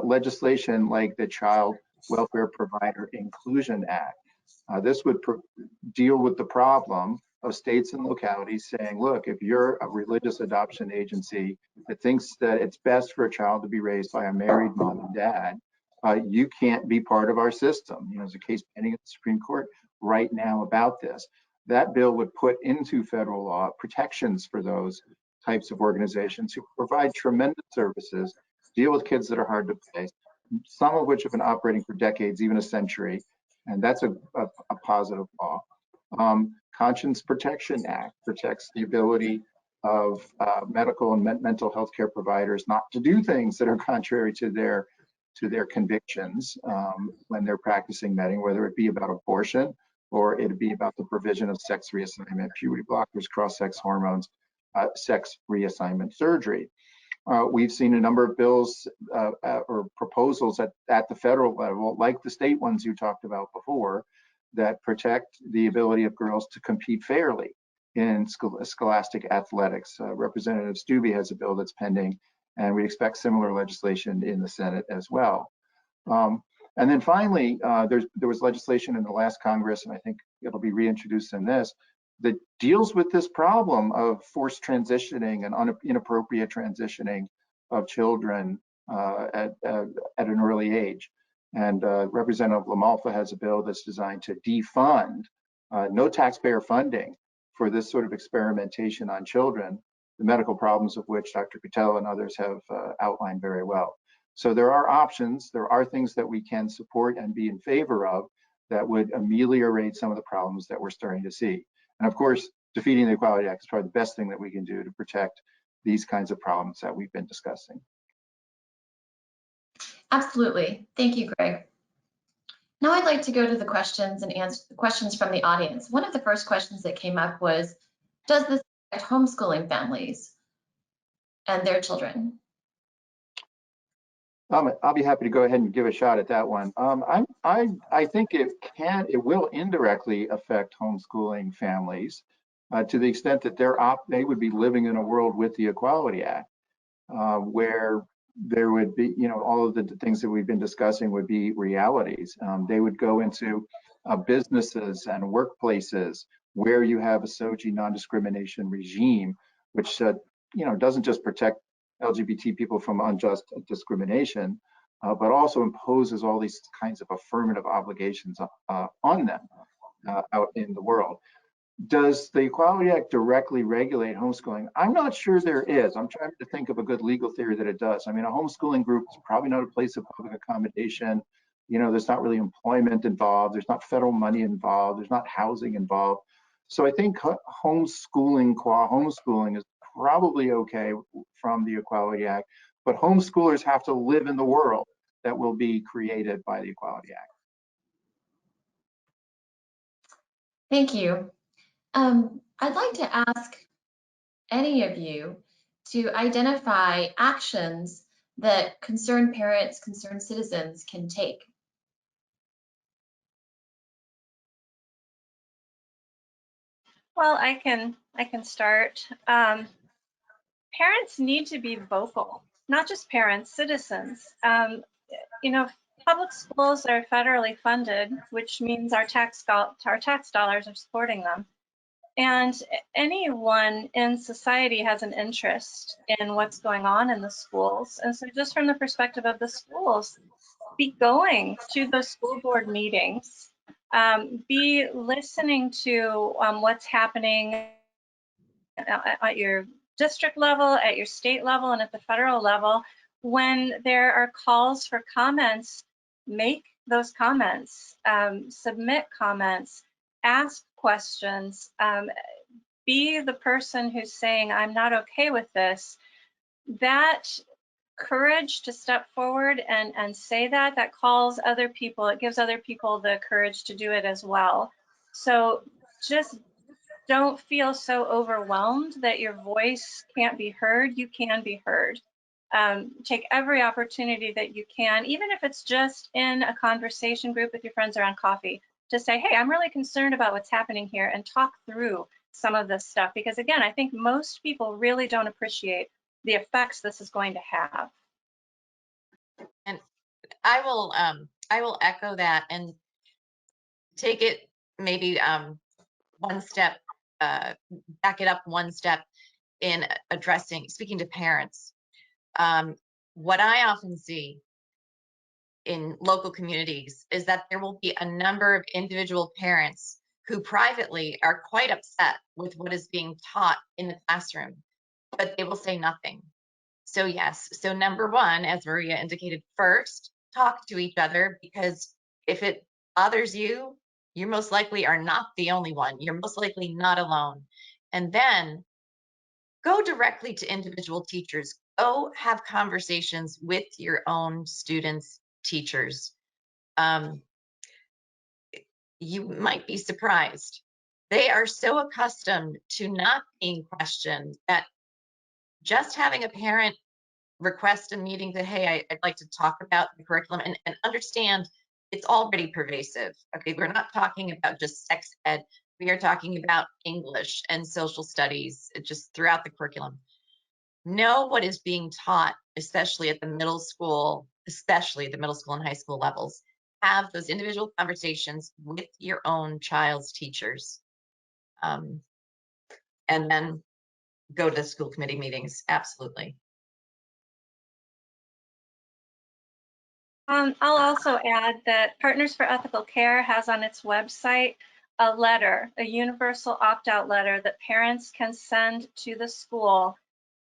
Legislation like the Child Welfare Provider Inclusion Act. This would deal with the problem of states and localities saying, look, if you're a religious adoption agency that thinks that it's best for a child to be raised by a married mom and dad, you can't be part of our system. You know, there's a case pending at the Supreme Court right now about this. That bill would put into federal law protections for those types of organizations who provide tremendous services, deal with kids that are hard to place, some of which have been operating for decades, even a century, and that's a positive law. Conscience Protection Act protects the ability of medical and mental health care providers not to do things that are contrary to their convictions when they're practicing medicine, whether it be about abortion or it be about the provision of sex reassignment, puberty blockers, cross-sex hormones, sex reassignment surgery. We've seen a number of bills or proposals at the federal level, like the state ones you talked about before, that protect the ability of girls to compete fairly in scholastic athletics. Representative Stubbe has a bill that's pending, and we expect similar legislation in the Senate as well. And then finally, there was legislation in the last Congress, and I think it'll be reintroduced in this, that deals with this problem of forced transitioning and inappropriate transitioning of children at an early age. And Representative LaMalfa has a bill that's designed to defund, no taxpayer funding for this sort of experimentation on children, the medical problems of which Dr. Patel and others have outlined very well. So there are options, there are things that we can support and be in favor of that would ameliorate some of the problems that we're starting to see. And of course, defeating the Equality Act is probably the best thing that we can do to protect these kinds of problems that we've been discussing. Absolutely. Thank you, Greg. Now I'd like to go to the questions and answer the questions from the audience. One of the first questions that came up was, does this affect homeschooling families and their children? I'll be happy to go ahead and give a shot at that one. I think it will indirectly affect homeschooling families to the extent that they would be living in a world with the Equality Act, where there would be, you know, all of the things that we've been discussing would be realities. They would go into businesses and workplaces where you have a SOGI non-discrimination regime, which you know, doesn't just protect LGBT people from unjust discrimination, but also imposes all these kinds of affirmative obligations on them out in the world. Does the Equality Act directly regulate homeschooling? I'm not sure there is. I'm trying to think of a good legal theory that it does. I mean, a homeschooling group is probably not a place of public accommodation. You know, there's not really employment involved. There's not federal money involved. There's not housing involved. So I think homeschooling, qua homeschooling, is probably okay from the Equality Act, but homeschoolers have to live in the world that will be created by the Equality Act. Thank you. I'd like to ask any of you to identify actions that concerned parents, concerned citizens can take. Well, I can start. Parents need to be vocal, not just parents, citizens. You know, public schools are federally funded, which means our tax dollars are supporting them. And anyone in society has an interest in what's going on in the schools. And so just from the perspective of the schools, be going to those school board meetings, be listening to what's happening at your district level, at your state level, and at the federal level. When there are calls for comments, make those comments, submit comments, ask questions, be the person who's saying, I'm not okay with this. That courage to step forward and say that calls other people, it gives other people the courage to do it as well. So just don't feel so overwhelmed that your voice can't be heard. You can be heard. Take every opportunity that you can, even if it's just in a conversation group with your friends around coffee, to say, hey, I'm really concerned about what's happening here, and talk through some of this stuff. Because again, I think most people really don't appreciate the effects this is going to have. And I will echo that and take it maybe one step, back it up one step in speaking to parents. What I often see in local communities is that there will be a number of individual parents who privately are quite upset with what is being taught in the classroom, but they will say nothing. So yes, so number one, as Maria indicated, first, talk to each other, because if it bothers you, you most likely are not the only one. You're most likely not alone. And then go directly to individual teachers. Go have conversations with your own students' teachers. You might be surprised. They are so accustomed to not being questioned that just having a parent request a meeting that, hey, I'd like to talk about the curriculum, and understand it's already pervasive. Okay, we're not talking about just sex ed. We are talking about English and social studies just throughout the curriculum. Know what is being taught, especially at the middle school, and high school levels. Have those individual conversations with your own child's teachers. And then go to school committee meetings. Absolutely. I'll also add that Partners for Ethical Care has on its website a letter, a universal opt-out letter that parents can send to the school,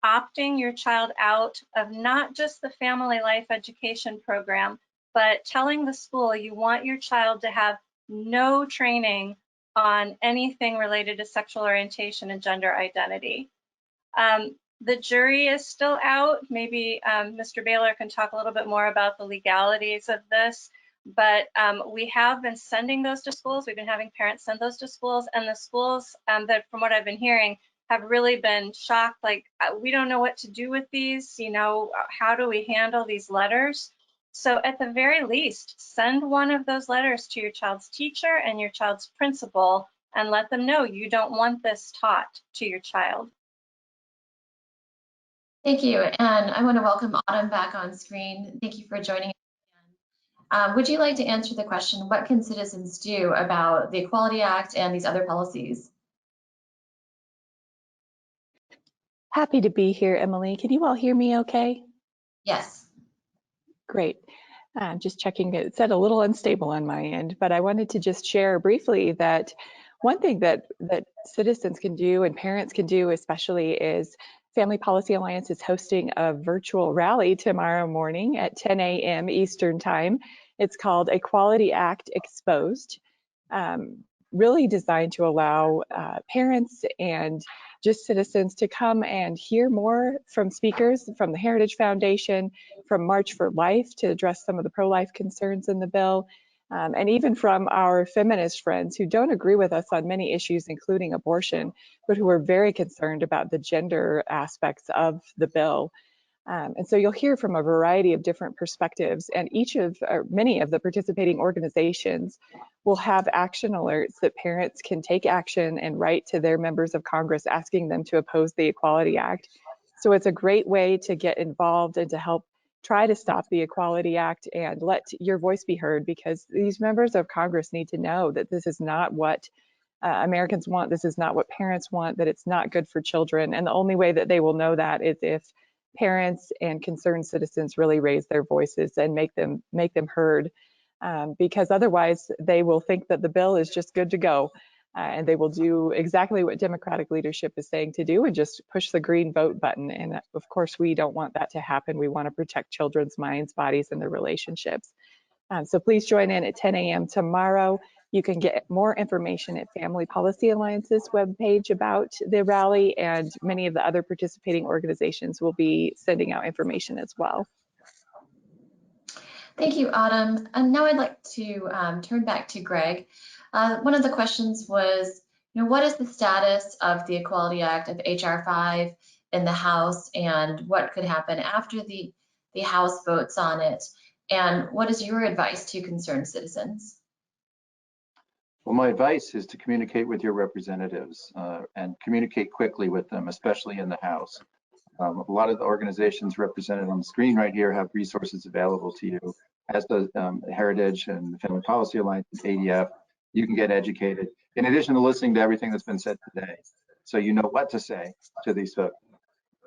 opting your child out of not just the family life education program, but telling the school you want your child to have no training on anything related to sexual orientation and gender identity. The jury is still out. Maybe Mr. Baylor can talk a little bit more about the legalities of this, but we have been sending those to schools. We've been having parents send those to schools, and the schools that, from what I've been hearing, have really been shocked, like, we don't know what to do with these, you know, how do we handle these letters? So at the very least, send one of those letters to your child's teacher and your child's principal and let them know you don't want this taught to your child. Thank you. And I want to welcome Autumn back on screen. Thank you for joining us. Would you like to answer the question, what can citizens do about the Equality Act and these other policies? Happy to be here, Emily. Can you all hear me okay? Yes. Great. Just checking, it said a little unstable on my end, but I wanted to just share briefly that one thing that citizens can do and parents can do especially is Family Policy Alliance is hosting a virtual rally tomorrow morning at 10 a.m. Eastern Time. It's called Equality Act Exposed, really designed to allow parents and just citizens to come and hear more from speakers from the Heritage Foundation, from March for Life to address some of the pro-life concerns in the bill, and even from our feminist friends who don't agree with us on many issues, including abortion, but who are very concerned about the gender aspects of the bill. And so you'll hear from a variety of different perspectives, and many of the participating organizations will have action alerts that parents can take action and write to their members of Congress asking them to oppose the Equality Act. So it's a great way to get involved and to help try to stop the Equality Act and let your voice be heard, because these members of Congress need to know that this is not what Americans want. This is not what parents want, that it's not good for children. And the only way that they will know that is if parents and concerned citizens really raise their voices and make them heard, because otherwise they will think that the bill is just good to go, and they will do exactly what Democratic leadership is saying to do and just push the green vote button. And of course, we don't want that to happen. We want to protect children's minds, bodies, and their relationships. So please join in at 10 a.m. tomorrow. You can get more information at Family Policy Alliance's webpage about the rally, and many of the other participating organizations will be sending out information as well. Thank you, Autumn. And now I'd like to turn back to Greg. One of the questions was, what is the status of the Equality Act of HR 5 in the House, and what could happen after the House votes on it? And what is your advice to concerned citizens? Well, my advice is to communicate with your representatives and communicate quickly with them, especially in the House. A lot of the organizations represented on the screen right here have resources available to you, as does Heritage and the Family Policy Alliance, ADF. You can get educated, in addition to listening to everything that's been said today, so you know what to say to these folks.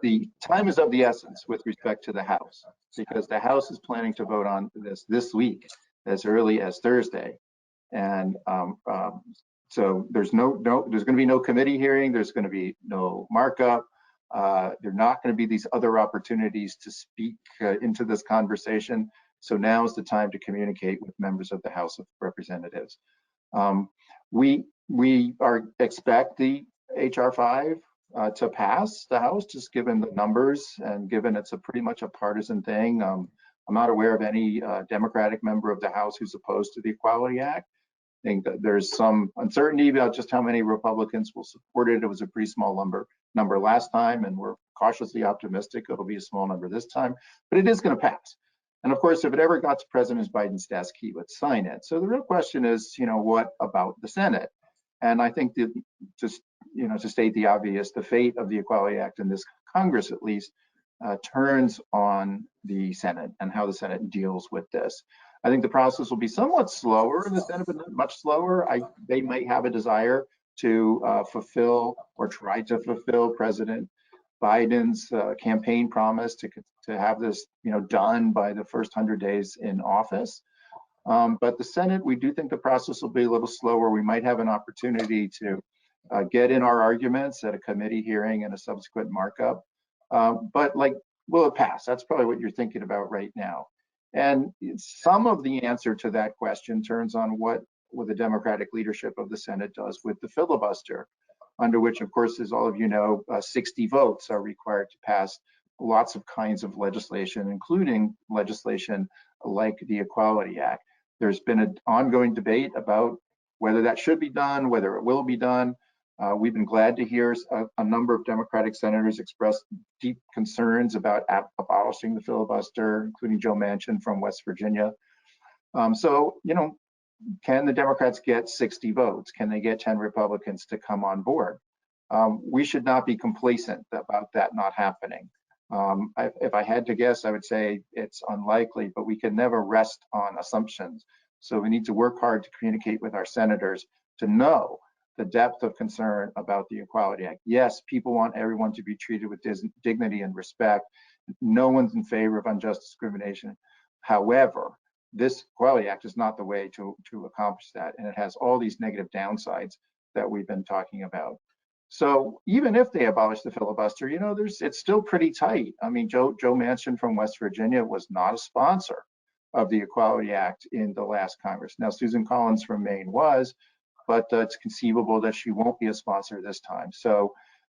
The time is of the essence with respect to the House, because the House is planning to vote on this week, as early as Thursday. And so there's there's going to be no committee hearing. There's going to be no markup. There are not going to be these other opportunities to speak into this conversation. So now is the time to communicate with members of the House of Representatives. We expect the HR 5 to pass the House, just given the numbers and given it's pretty much a partisan thing. I'm not aware of any Democratic member of the House who's opposed to the Equality Act. I think that there's some uncertainty about just how many Republicans will support it. It was a pretty small number last time, and we're cautiously optimistic it'll be a small number this time, but it is going to pass. And of course, if it ever got to President Biden's desk, he would sign it. So the real question is, what about the Senate? And I think that just, to state the obvious, the fate of the Equality Act in this Congress, at least, turns on the Senate and how the Senate deals with this. I think the process will be somewhat slower in the Senate, but not much slower. They might have a desire to fulfill or try to fulfill President Biden's campaign promise to have this, done by the first 100 days in office. But the Senate, we do think the process will be a little slower. We might have an opportunity to get in our arguments at a committee hearing and a subsequent markup. But will it pass? That's probably what you're thinking about right now. And some of the answer to that question turns on what the Democratic leadership of the Senate does with the filibuster, under which, of course, as all of you know, 60 votes are required to pass lots of kinds of legislation, including legislation like the Equality Act. There's been an ongoing debate about whether that should be done, whether it will be done. We've been glad to hear a number of Democratic senators express deep concerns about abolishing the filibuster, including Joe Manchin from West Virginia. Can the Democrats get 60 votes? Can they get 10 Republicans to come on board? We should not be complacent about that not happening. If I had to guess, I would say it's unlikely, but we can never rest on assumptions. So we need to work hard to communicate with our senators to know the depth of concern about the Equality Act. Yes, people want everyone to be treated with dignity and respect. No one's in favor of unjust discrimination. However, this Equality Act is not the way to accomplish that, and it has all these negative downsides that we've been talking about. So even if they abolish the filibuster, it's still pretty tight. I mean, Joe Manchin from West Virginia was not a sponsor of the Equality Act in the last Congress. Now, Susan Collins from Maine was, but it's conceivable that she won't be a sponsor this time. So,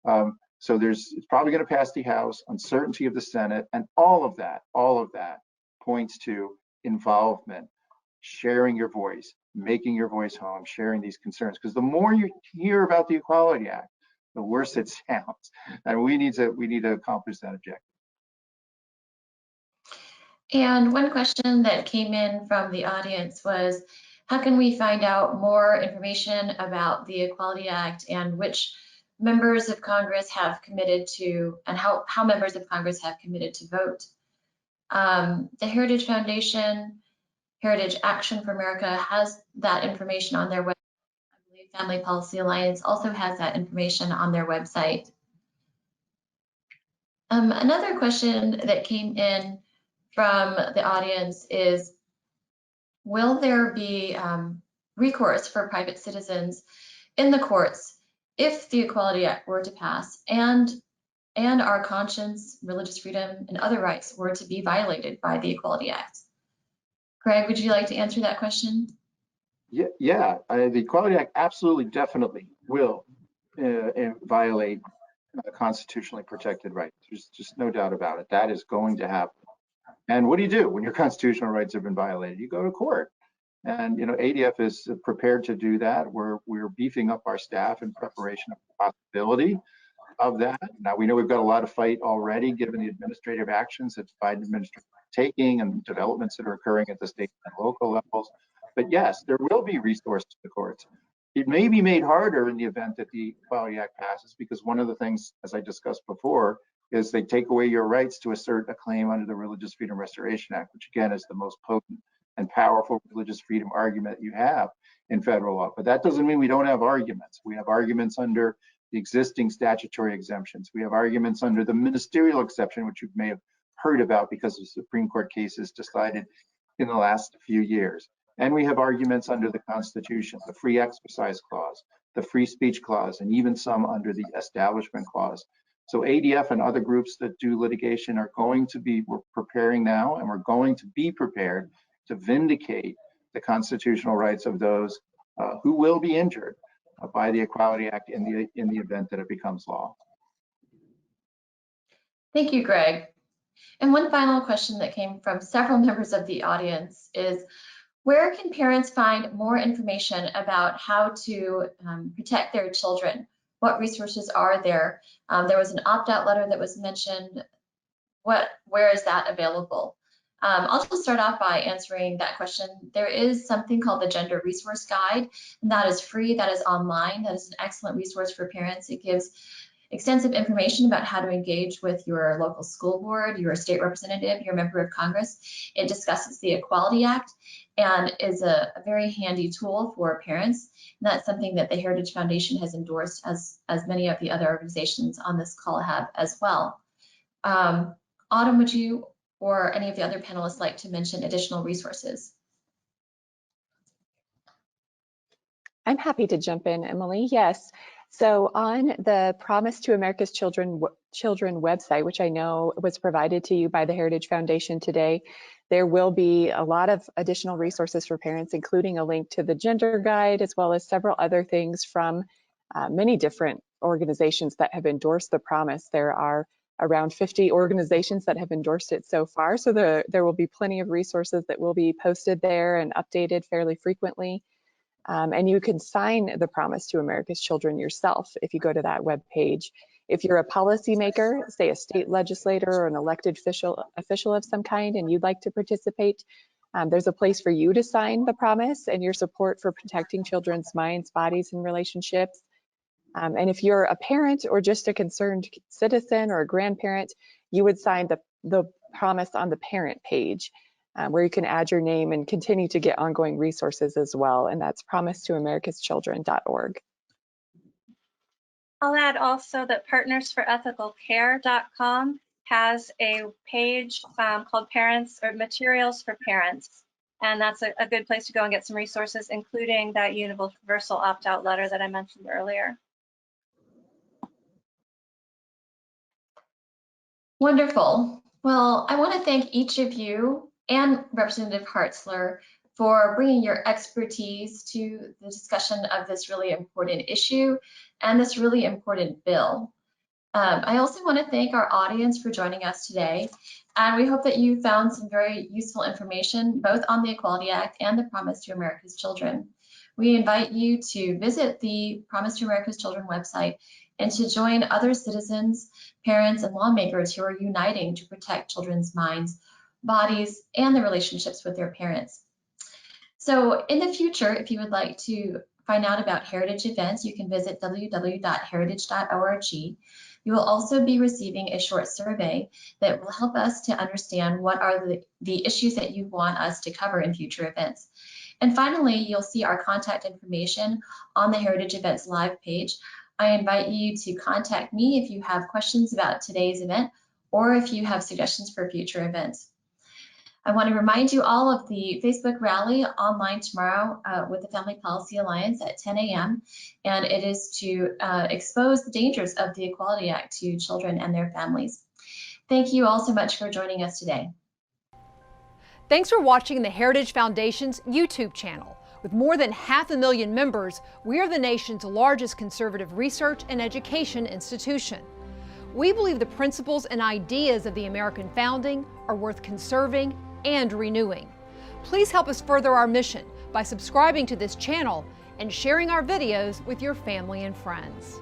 it's probably going to pass the House, uncertainty of the Senate, and all of that points to involvement, sharing your voice, making your voice home, sharing these concerns. Because the more you hear about the Equality Act, the worse it sounds, and we need to accomplish that objective. And one question that came in from the audience was, how can we find out more information about the Equality Act and which members of Congress have committed to, and how members of Congress have committed to vote? The Heritage Foundation, Heritage Action for America has that information on their website. I believe Family Policy Alliance also has that information on their website. Another question that came in from the audience is, will there be recourse for private citizens in the courts if the Equality Act were to pass and our conscience, religious freedom, and other rights were to be violated by the Equality Act? Greg, would you like to answer that question? Yeah. The Equality Act absolutely, definitely will violate constitutionally protected rights. There's just no doubt about it. That is going to happen. And what do you do when your constitutional rights have been violated? You go to court. And ADF is prepared to do that. We're beefing up our staff in preparation of the possibility of that. Now we know we've got a lot of fight already, given the administrative actions that the Biden administration is taking and developments that are occurring at the state and local levels. But yes, there will be recourse to the courts. It may be made harder in the event that the Equality Act passes, because one of the things, as I discussed before, is they take away your rights to assert a claim under the Religious Freedom Restoration Act, which again is the most potent and powerful religious freedom argument you have in federal law. But that doesn't mean we don't have arguments. We have arguments under the existing statutory exemptions. We have arguments under the ministerial exception, which you may have heard about because of Supreme Court cases decided in the last few years. And we have arguments under the Constitution, the Free Exercise Clause, the Free Speech Clause, and even some under the Establishment Clause. So ADF and other groups that do litigation are going to be, we're preparing now, and we're going to be prepared to vindicate the constitutional rights of those who will be injured by the Equality Act in the event that it becomes law. Thank you, Greg. And one final question that came from several members of the audience is, where can parents find more information about how to protect their children? What resources are there? There was an opt-out letter that was mentioned. Where is that available? I'll just start off by answering that question. There is something called the Gender Resource Guide, and that is free, that is online. That is an excellent resource for parents. It gives extensive information about how to engage with your local school board, your state representative, your member of Congress. It discusses the Equality Act and is a very handy tool for parents. And that's something that the Heritage Foundation has endorsed, as many of the other organizations on this call have as well. Autumn, would you or any of the other panelists like to mention additional resources? I'm happy to jump in, Emily. Yes. So on the Promise to America's Children website, which I know was provided to you by the Heritage Foundation today, there will be a lot of additional resources for parents, including a link to the gender guide, as well as several other things from many different organizations that have endorsed the promise. There are around 50 organizations that have endorsed it so far. So there will be plenty of resources that will be posted there and updated fairly frequently. And you can sign the Promise to America's Children yourself if you go to that web page. If you're a policymaker, say a state legislator or an elected official of some kind, and you'd like to participate, there's a place for you to sign the promise and your support for protecting children's minds, bodies, and relationships. And if you're a parent or just a concerned citizen or a grandparent, you would sign the promise on the parent page, where you can add your name and continue to get ongoing resources as well. And that's promisetoamericaschildren.org. I'll add also that partnersforethicalcare.com has a page called Parents or Materials for Parents. And that's a good place to go and get some resources, including that universal opt-out letter that I mentioned earlier. Wonderful. Well, I want to thank each of you and Representative Hartzler for bringing your expertise to the discussion of this really important issue and this really important bill. I also want to thank our audience for joining us today, and we hope that you found some very useful information both on the Equality Act and the Promise to America's Children. We invite you to visit the Promise to America's Children website and to join other citizens, parents, and lawmakers who are uniting to protect children's minds, bodies, and their relationships with their parents. So in the future, if you would like to find out about Heritage events, you can visit www.heritage.org. You will also be receiving a short survey that will help us to understand what are the issues that you want us to cover in future events. And finally, you'll see our contact information on the Heritage Events Live page. I invite you to contact me if you have questions about today's event or if you have suggestions for future events. I want to remind you all of the Facebook rally online tomorrow with the Family Policy Alliance at 10 a.m. And it is to expose the dangers of the Equality Act to children and their families. Thank you all so much for joining us today. Thanks for watching the Heritage Foundation's YouTube channel. With more than 500,000 members, we are the nation's largest conservative research and education institution. We believe the principles and ideas of the American founding are worth conserving and renewing. Please help us further our mission by subscribing to this channel and sharing our videos with your family and friends.